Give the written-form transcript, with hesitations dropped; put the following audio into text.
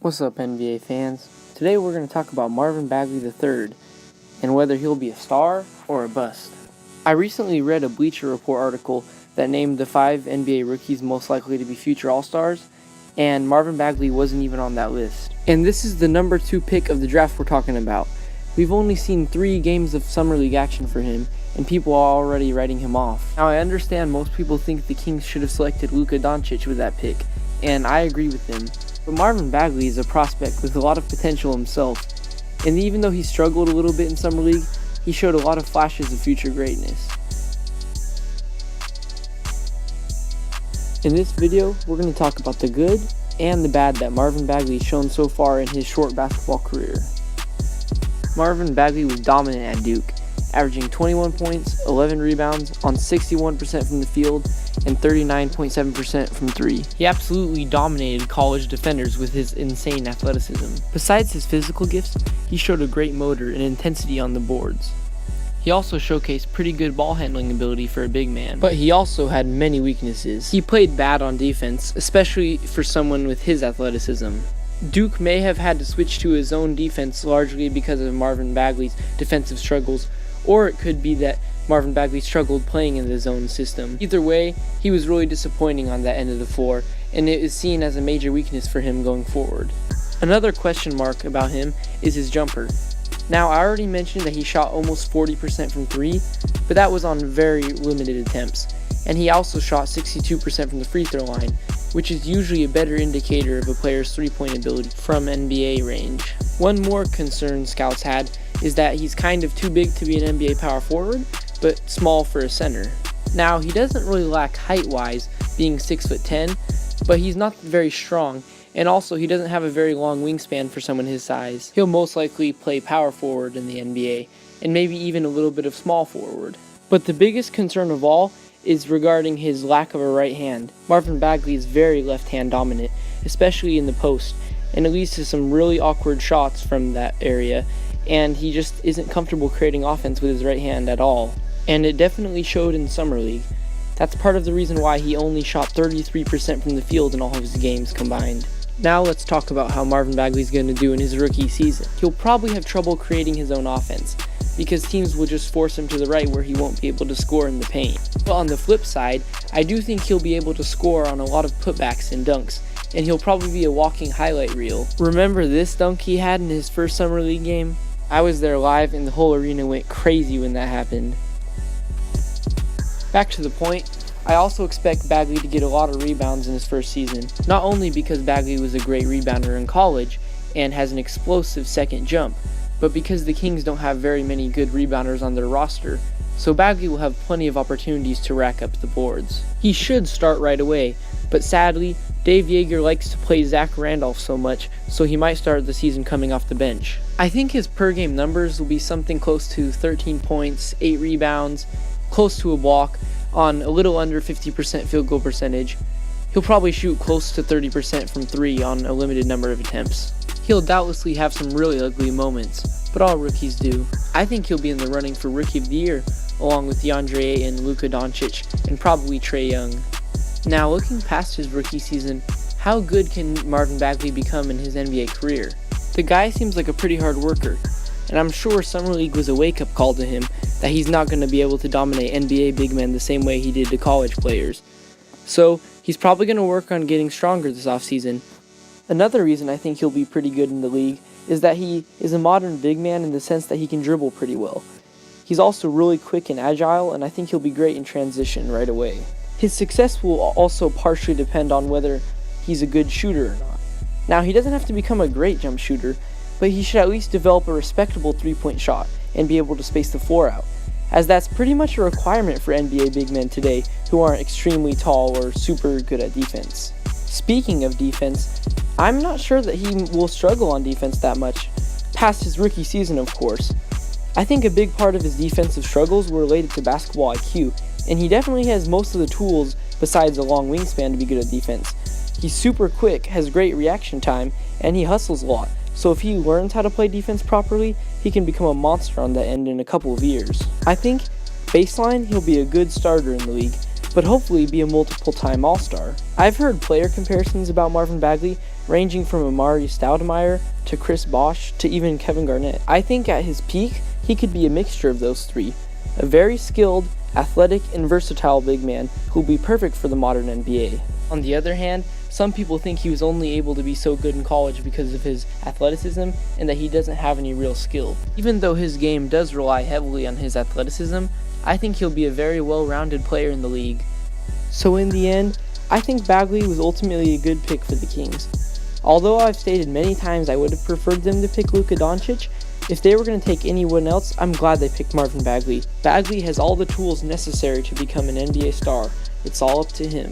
What's up, NBA fans? Today we're going to talk about Marvin Bagley III and whether he'll be a star or a bust. I recently read a Bleacher Report article that named the 5 NBA rookies most likely to be future All-Stars, and Marvin Bagley wasn't even on that list. And this is the number 2 pick of the draft we're talking about. We've only seen 3 games of Summer League action for him, and people are already writing him off. Now, I understand most people think the Kings should have selected Luka Doncic with that pick, and I agree with them. But Marvin Bagley is a prospect with a lot of potential himself, and even though he struggled a little bit in Summer League, he showed a lot of flashes of future greatness. In this video, we're going to talk about the good and the bad that Marvin Bagley has shown so far in his short basketball career. Marvin Bagley was dominant at Duke, averaging 21 points, 11 rebounds on 61% from the field and 39.7% from 3. He absolutely dominated college defenders with his insane athleticism. Besides his physical gifts, he showed a great motor and intensity on the boards. He also showcased pretty good ball handling ability for a big man, but he also had many weaknesses. He played bad on defense, especially for someone with his athleticism. Duke may have had to switch to his own defense largely because of Marvin Bagley's defensive struggles, or it could be that Marvin Bagley struggled playing in the zone system. Either way, he was really disappointing on that end of the floor, and it is seen as a major weakness for him going forward. Another question mark about him is his jumper. Now, I already mentioned that he shot almost 40% from 3, but that was on very limited attempts, and he also shot 62% from the free throw line, which is usually a better indicator of a player's three-point ability from NBA range. One more concern scouts had is that he's kind of too big to be an NBA power forward, but small for a center. Now, he doesn't really lack height-wise, being 6'10", but he's not very strong, and also he doesn't have a very long wingspan for someone his size. He'll most likely play power forward in the NBA, and maybe even a little bit of small forward. But the biggest concern of all is regarding his lack of a right hand. Marvin Bagley is very left-hand dominant, especially in the post, and it leads to some really awkward shots from that area, and he just isn't comfortable creating offense with his right hand at all. And it definitely showed in Summer League. That's part of the reason why he only shot 33% from the field in all of his games combined. Now let's talk about how Marvin Bagley's going to do in his rookie season. He'll probably have trouble creating his own offense, because teams will just force him to the right where he won't be able to score in the paint. But on the flip side, I do think he'll be able to score on a lot of putbacks and dunks, and he'll probably be a walking highlight reel. Remember this dunk he had in his first Summer League game? I was there live and the whole arena went crazy when that happened. Back to the point, I also expect Bagley to get a lot of rebounds in his first season, not only because Bagley was a great rebounder in college and has an explosive second jump, but because the Kings don't have very many good rebounders on their roster, so Bagley will have plenty of opportunities to rack up the boards. He should start right away, but sadly, Dave Yeager likes to play Zach Randolph so much, so he might start the season coming off the bench. I think his per-game numbers will be something close to 13 points, 8 rebounds, close to a block, on a little under 50% field goal percentage. He'll probably shoot close to 30% from 3 on a limited number of attempts. He'll doubtlessly have some really ugly moments, but all rookies do. I think he'll be in the running for Rookie of the Year, along with DeAndre Ayton, Luka Doncic, and probably Trae Young. Now, looking past his rookie season, how good can Marvin Bagley become in his NBA career? The guy seems like a pretty hard worker, and I'm sure Summer League was a wake-up call to him that he's not going to be able to dominate NBA big men the same way he did to college players. So, he's probably going to work on getting stronger this offseason. Another reason I think he'll be pretty good in the league is that he is a modern big man in the sense that he can dribble pretty well. He's also really quick and agile, and I think he'll be great in transition right away. His success will also partially depend on whether he's a good shooter or not. Now, he doesn't have to become a great jump shooter, but he should at least develop a respectable three-point shot and be able to space the floor out, as that's pretty much a requirement for NBA big men today who aren't extremely tall or super good at defense. Speaking of defense, I'm not sure that he will struggle on defense that much, past his rookie season of course. I think a big part of his defensive struggles were related to basketball IQ, and he definitely has most of the tools besides a long wingspan to be good at defense. He's super quick, has great reaction time, and he hustles a lot, so if he learns how to play defense properly, he can become a monster on that end in a couple of years. I think, baseline, he'll be a good starter in the league, but hopefully be a multiple-time All-Star. I've heard player comparisons about Marvin Bagley ranging from Amari Stoudemire to Chris Bosh to even Kevin Garnett. I think at his peak, he could be a mixture of those three. A very skilled, athletic, and versatile big man who will be perfect for the modern NBA. On the other hand, some people think he was only able to be so good in college because of his athleticism and that he doesn't have any real skill. Even though his game does rely heavily on his athleticism, I think he'll be a very well-rounded player in the league. So in the end, I think Bagley was ultimately a good pick for the Kings. Although I've stated many times I would have preferred them to pick Luka Doncic, if they were going to take anyone else, I'm glad they picked Marvin Bagley. Bagley has all the tools necessary to become an NBA star. It's all up to him.